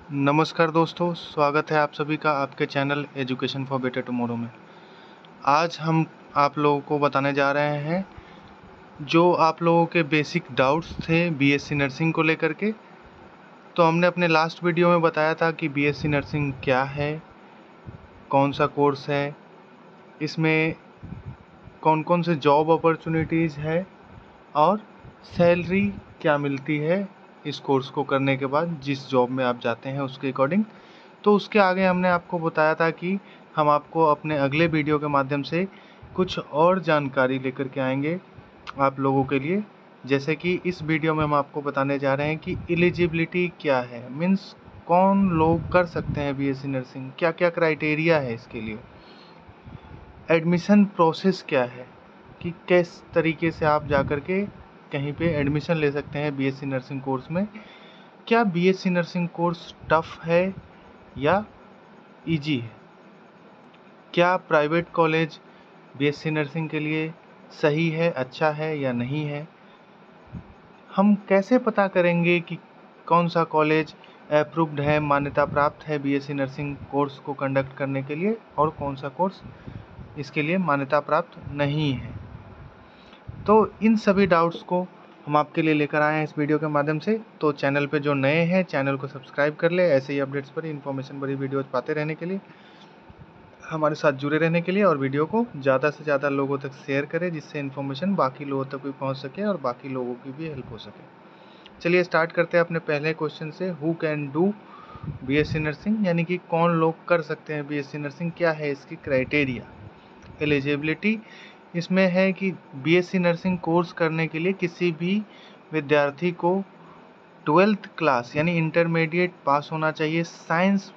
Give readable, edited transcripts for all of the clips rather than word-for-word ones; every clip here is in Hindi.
नमस्कार दोस्तों, स्वागत है आप सभी का आपके channel education for better tomorrow में। आज हम आप लोगों को बताने जा रहे हैं जो आप लोगों के बेसिक डाउट्स थे बीएससी नर्सिंग को लेकर के। तो हमने अपने लास्ट वीडियो में बताया था कि बीएससी नर्सिंग क्या है, कौन सा कोर्स है, इसमें कौन कौन से जॉब अपॉर्चुनिटीज़ है और सैलरी क्या मिलती है इस कोर्स को करने के बाद जिस जॉब में आप जाते हैं उसके अकॉर्डिंग। तो उसके आगे हमने आपको बताया था कि हम आपको अपने अगले वीडियो के माध्यम से कुछ और जानकारी लेकर के आएंगे आप लोगों के लिए। जैसे कि इस वीडियो में हम आपको बताने जा रहे हैं कि एलिजिबिलिटी क्या है, मीन्स कौन लोग कर सकते हैं बीएससी नर्सिंग, क्या क्या क्राइटेरिया है इसके लिए, एडमिशन प्रोसेस क्या है कि किस तरीके से आप जाकर के कहीं पे एडमिशन ले सकते हैं बीएससी नर्सिंग कोर्स में, क्या बीएससी नर्सिंग कोर्स टफ है या इजी है, क्या प्राइवेट कॉलेज बीएससी नर्सिंग के लिए सही है, अच्छा है या नहीं है, हम कैसे पता करेंगे कि कौन सा कॉलेज अप्रूव्ड है, मान्यता प्राप्त है बीएससी नर्सिंग कोर्स को कंडक्ट करने के लिए और कौन सा कोर्स इसके लिए मान्यता प्राप्त नहीं है। तो इन सभी डाउट्स को हम आपके लिए लेकर आए हैं इस वीडियो के माध्यम से। तो चैनल पे जो नए हैं चैनल को सब्सक्राइब कर ले, ऐसे ही अपडेट्स पर इन्फॉर्मेशन भरी वीडियोज पाते रहने के लिए, हमारे साथ जुड़े रहने के लिए, और वीडियो को ज़्यादा से ज़्यादा लोगों तक शेयर करें जिससे इन्फॉर्मेशन बाकी लोगों तक भी पहुंच सके और बाकी लोगों की भी हेल्प हो सके। चलिए स्टार्ट करते हैं अपने पहले क्वेश्चन से। Who can do BSc nursing, यानी कि कौन लोग कर सकते हैं बीएससी नर्सिंग, क्या है इसकी क्राइटेरिया। एलिजिबिलिटी इसमें है कि बीएससी नर्सिंग कोर्स करने के लिए किसी भी विद्यार्थी को 12th क्लास यानी इंटरमीडिएट पास होना चाहिए साइंस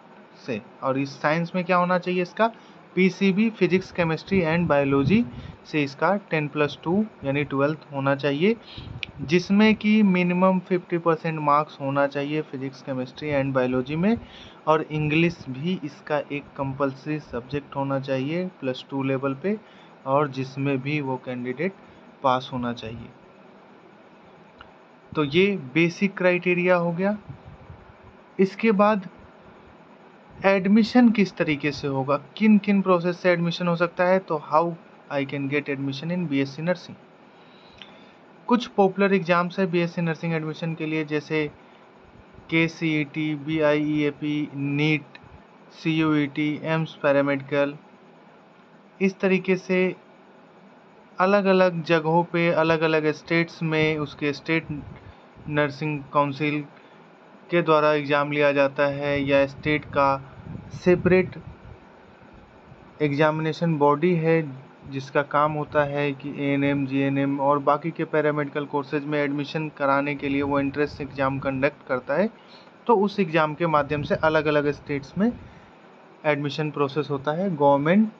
से, और इस साइंस में क्या होना चाहिए, इसका PCB physics chemistry and biology से इसका 10+2 यानी 12th होना चाहिए, जिसमें कि मिनिमम 50% मार्क्स होना चाहिए फिजिक्स केमिस्ट्री एंड बायोलॉजी में, और इंग्लिश भी इसका एक कंपलसरी सब्जेक्ट होना चाहिए +2 लेवल पे, और जिसमें भी वो कैंडिडेट पास होना चाहिए। तो ये बेसिक क्राइटेरिया हो गया। इसके बाद एडमिशन किस तरीके से होगा, किन किन प्रोसेस से एडमिशन हो सकता है, तो how I can get admission in BSc nursing. कुछ पॉपुलर एग्जाम्स है बीएससी नर्सिंग एडमिशन के लिए, जैसे KCET, BIEAP, NEET, CUET, AIIMS paramedical. इस तरीके से अलग अलग जगहों पे अलग अलग स्टेट्स में उसके स्टेट नर्सिंग काउंसिल के द्वारा एग्ज़ाम लिया जाता है, या स्टेट का सेपरेट एग्जामिनेशन बॉडी है जिसका काम होता है कि ANM, GNM और बाकी के पैरामेडिकल कोर्सेज में एडमिशन कराने के लिए वो एंट्रेंस एग्ज़ाम कंडक्ट करता है। तो उस एग्ज़ाम के माध्यम से अलग अलग स्टेट्स में एडमिशन प्रोसेस होता है गवर्नमेंट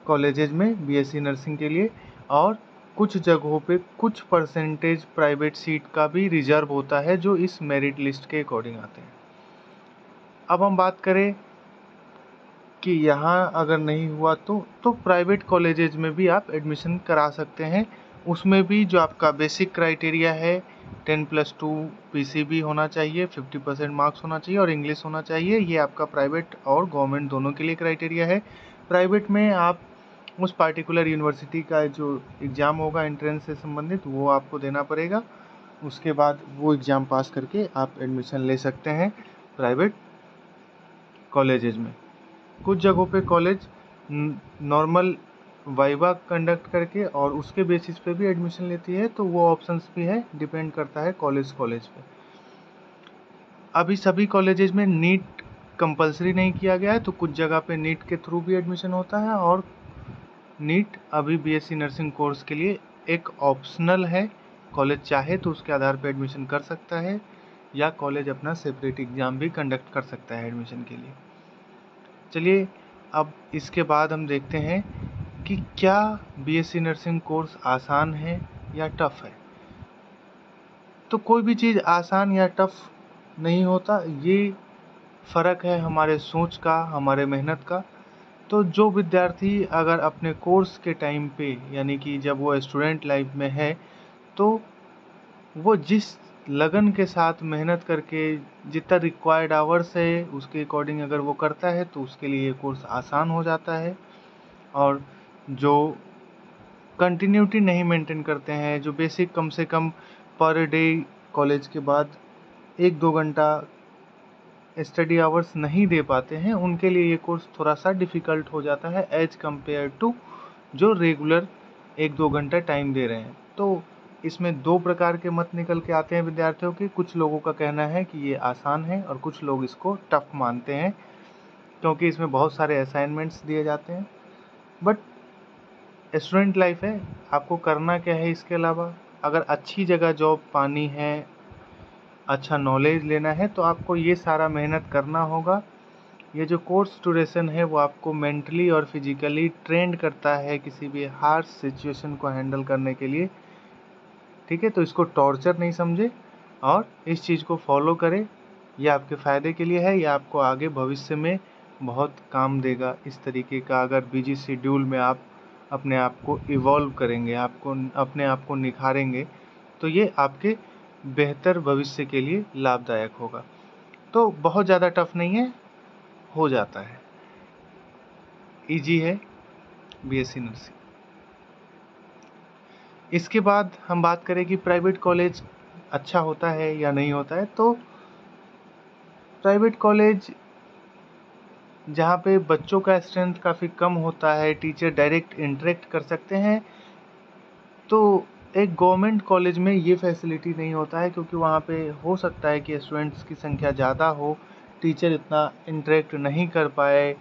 कॉलेजेज में बीएससी नर्सिंग के लिए, और कुछ जगहों पे कुछ परसेंटेज प्राइवेट सीट का भी रिजर्व होता है जो इस मेरिट लिस्ट के अकॉर्डिंग आते हैं। अब हम बात करें कि यहाँ अगर नहीं हुआ तो प्राइवेट कॉलेजेज में भी आप एडमिशन करा सकते हैं। उसमें भी जो आपका बेसिक क्राइटेरिया है 10+2 पीसीबी होना चाहिए, 50% मार्क्स होना चाहिए और इंग्लिश होना चाहिए। ये आपका प्राइवेट और गवर्नमेंट दोनों के लिए क्राइटेरिया है। प्राइवेट में आप उस पार्टिकुलर यूनिवर्सिटी का जो एग्ज़ाम होगा एंट्रेंस से संबंधित वो आपको देना पड़ेगा, उसके बाद वो एग्ज़ाम पास करके आप एडमिशन ले सकते हैं प्राइवेट कॉलेजेज में। कुछ जगहों पे कॉलेज नॉर्मल वाइवा कंडक्ट करके और उसके बेसिस पे भी एडमिशन लेती है, तो वो ऑप्शंस भी है, डिपेंड करता है कॉलेज पे। अभी सभी कॉलेजेज में नीट कंपलसरी नहीं किया गया है, तो कुछ जगह पे नीट के थ्रू भी एडमिशन होता है, और नीट अभी बीएससी नर्सिंग कोर्स के लिए एक ऑप्शनल है। कॉलेज चाहे तो उसके आधार पर एडमिशन कर सकता है, या कॉलेज अपना सेपरेट एग्ज़ाम भी कंडक्ट कर सकता है एडमिशन के लिए। चलिए अब इसके बाद हम देखते हैं कि क्या बीएससी नर्सिंग कोर्स आसान है या टफ़ है। तो कोई भी चीज़ आसान या टफ़ नहीं होता, ये फ़र्क है हमारे सोच का, हमारे मेहनत का। तो जो विद्यार्थी अगर अपने कोर्स के टाइम पे, यानी कि जब वो स्टूडेंट लाइफ में है, तो वो जिस लगन के साथ मेहनत करके जितना रिक्वायर्ड आवर्स है उसके अकॉर्डिंग अगर वो करता है तो उसके लिए ये कोर्स आसान हो जाता है। और जो कंटिन्यूटी नहीं मेंटेन करते हैं, जो बेसिक कम से कम पर डे कॉलेज के बाद 1-2 घंटा स्टडी आवर्स नहीं दे पाते हैं, उनके लिए ये कोर्स थोड़ा सा डिफ़िकल्ट हो जाता है एज कम्पेयर टू जो रेगुलर 1-2 घंटा टाइम दे रहे हैं। तो इसमें 2 प्रकार के मत निकल के आते हैं विद्यार्थियों के। कुछ लोगों का कहना है कि ये आसान है और कुछ लोग इसको टफ मानते हैं क्योंकि इसमें बहुत सारे असाइनमेंट्स दिए जाते हैं। बट स्टूडेंट लाइफ है, आपको करना क्या है इसके अलावा? अगर अच्छी जगह जॉब पानी है, अच्छा नॉलेज लेना है, तो आपको ये सारा मेहनत करना होगा। ये जो कोर्स ड्यूरेशन है वो आपको मेंटली और फिजिकली ट्रेंड करता है किसी भी हार्श सिचुएशन को हैंडल करने के लिए। ठीक है, तो इसको टॉर्चर नहीं समझे और इस चीज़ को फॉलो करें। ये आपके फ़ायदे के लिए है, ये आपको आगे भविष्य में बहुत काम देगा। इस तरीके का अगर बिजी शेड्यूल में आप अपने आप को इवॉल्व करेंगे, आपको अपने आप को निखारेंगे, तो ये आपके बेहतर भविष्य के लिए लाभदायक होगा। तो बहुत ज़्यादा टफ नहीं है, हो जाता है, इजी है बीएससी नर्सिंग। इसके बाद हम बात करें कि प्राइवेट कॉलेज अच्छा होता है या नहीं होता है। तो प्राइवेट कॉलेज जहाँ पे बच्चों का स्ट्रेंथ काफ़ी कम होता है, टीचर डायरेक्ट इंटरेक्ट कर सकते हैं, तो एक गवर्नमेंट कॉलेज में ये फैसिलिटी नहीं होता है क्योंकि वहाँ पे हो सकता है कि स्टूडेंट्स की संख्या ज़्यादा हो, टीचर इतना इंटरेक्ट नहीं कर पाए।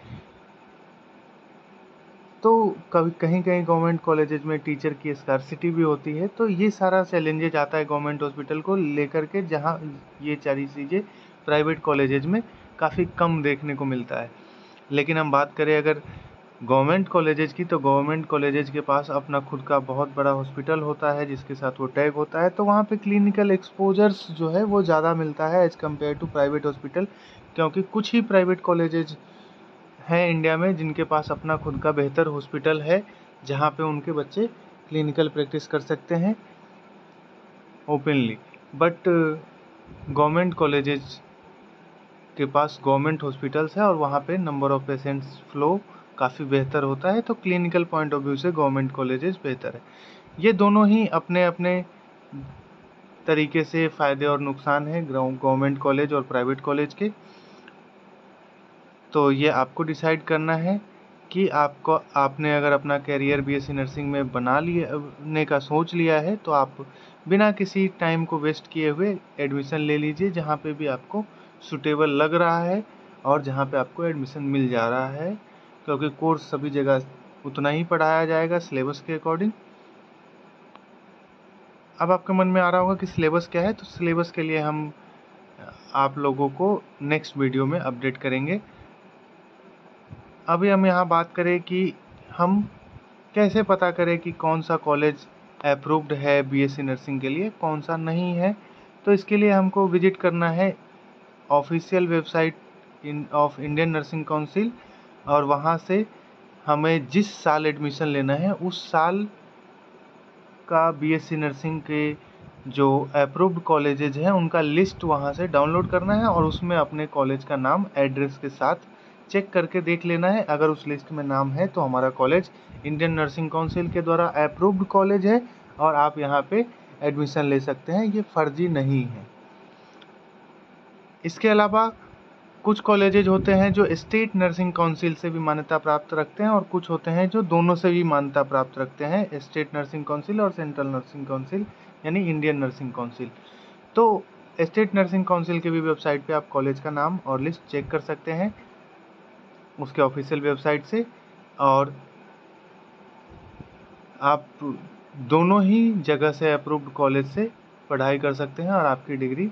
तो कभी कहीं कहीं गवर्नमेंट कॉलेजेज में टीचर की स्कार्सिटी भी होती है। तो ये सारा चैलेंजेज आता है गवर्नमेंट हॉस्पिटल को लेकर के, जहाँ ये सारी चीज़ें प्राइवेट कॉलेजेज में काफ़ी कम देखने को मिलता है। लेकिन हम बात करें अगर गवर्नमेंट कॉलेजेज की, तो गवर्नमेंट कॉलेजेज के पास अपना खुद का बहुत बड़ा हॉस्पिटल होता है जिसके साथ वो टैग होता है। तो वहाँ पे क्लिनिकल एक्सपोजर्स जो है वो ज़्यादा मिलता है as compare to private hospital, क्योंकि कुछ ही प्राइवेट कॉलेजेज हैं इंडिया में जिनके पास अपना खुद का बेहतर हॉस्पिटल है, जहाँ पे उनके बच्चे क्लिनिकल प्रैक्टिस कर सकते हैं ओपनली। बट गवर्नमेंट कॉलेजेज के पास गवर्नमेंट हॉस्पिटल्स है और वहाँ पे नंबर ऑफ पेशेंट्स फ्लो काफ़ी बेहतर होता है। तो क्लिनिकल पॉइंट ऑफ व्यू से गवर्नमेंट कॉलेजेस बेहतर है। ये दोनों ही अपने अपने तरीके से फ़ायदे और नुकसान हैं गवर्नमेंट कॉलेज और प्राइवेट कॉलेज के। तो ये आपको डिसाइड करना है कि आपने अगर अपना कैरियर बीएससी नर्सिंग में बनाने का सोच लिया है, तो आप बिना किसी टाइम को वेस्ट किए हुए एडमिशन ले लीजिए जहाँ पे भी आपको सूटेबल लग रहा है और जहाँ पे आपको एडमिशन मिल जा रहा है, क्योंकि कोर्स सभी जगह उतना ही पढ़ाया जाएगा सिलेबस के अकॉर्डिंग। अब आपके मन में आ रहा होगा कि सिलेबस क्या है, तो सिलेबस के लिए हम आप लोगों को नेक्स्ट वीडियो में अपडेट करेंगे। अभी हम यहाँ बात करें कि हम कैसे पता करें कि कौन सा कॉलेज अप्रूव्ड है बीएससी नर्सिंग के लिए, कौन सा नहीं है। तो इसके लिए हमको विजिट करना है official website of Indian nursing council, और वहाँ से हमें जिस साल एडमिशन लेना है उस साल का बीएससी नर्सिंग के जो अप्रूव्ड कॉलेजेज हैं उनका लिस्ट वहाँ से डाउनलोड करना है और उसमें अपने कॉलेज का नाम एड्रेस के साथ चेक करके देख लेना है। अगर उस लिस्ट में नाम है तो हमारा कॉलेज इंडियन नर्सिंग काउंसिल के द्वारा अप्रूव्ड कॉलेज है और आप यहाँ पे एडमिशन ले सकते हैं, ये फर्जी नहीं है। इसके अलावा कुछ कॉलेजेज होते हैं जो स्टेट नर्सिंग काउंसिल से भी मान्यता प्राप्त रखते हैं और कुछ होते हैं जो दोनों से भी मान्यता प्राप्त रखते हैं, स्टेट नर्सिंग काउंसिल और सेंट्रल नर्सिंग काउंसिल यानी इंडियन नर्सिंग काउंसिल। तो स्टेट नर्सिंग काउंसिल की भी वेबसाइट पे आप कॉलेज का नाम और लिस्ट चेक कर सकते हैं उसके ऑफिशियल वेबसाइट से, और आप दोनों ही जगह से अप्रूव्ड कॉलेज से पढ़ाई कर सकते हैं और आपकी डिग्री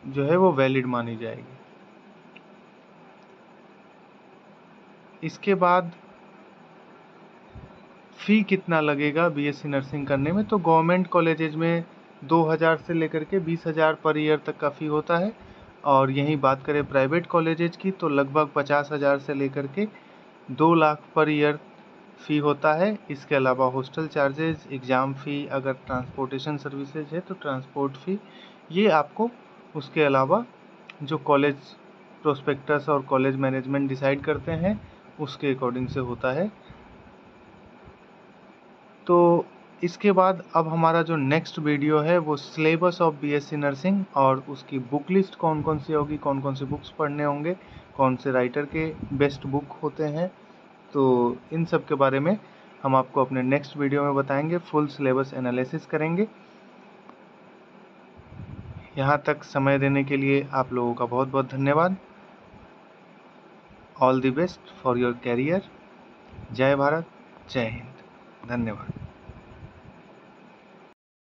जो है वो वैलिड मानी जाएगी। इसके बाद फ़ी कितना लगेगा बीएससी नर्सिंग करने में, तो गवर्नमेंट कॉलेजेज में 2000 से लेकर के 20,000 पर ईयर तक का फ़ी होता है, और यहीं बात करें प्राइवेट कॉलेजेज की तो लगभग 50,000 से लेकर के 2 लाख पर ईयर फ़ी होता है। इसके अलावा हॉस्टल चार्जेस, एग्ज़ाम फ़ी, अगर ट्रांसपोर्टेशन सर्विसेज है तो ट्रांसपोर्ट फ़ी, ये आपको उसके अलावा जो कॉलेज प्रोस्पेक्टस और कॉलेज मैनेजमेंट डिसाइड करते हैं उसके अकॉर्डिंग से होता है। तो इसके बाद अब हमारा जो नेक्स्ट वीडियो है वो सिलेबस ऑफ बीएससी नर्सिंग और उसकी बुक लिस्ट कौन कौन सी होगी, कौन कौन सी बुक्स पढ़ने होंगे, कौन से राइटर के बेस्ट बुक होते हैं, तो इन सब के बारे में हम आपको अपने नेक्स्ट वीडियो में बताएंगे, फुल सिलेबस एनालिसिस करेंगे। यहाँ तक समय देने के लिए आप लोगों का बहुत बहुत धन्यवाद। All the best for your career. जय भारत, जय हिंद, धन्यवाद।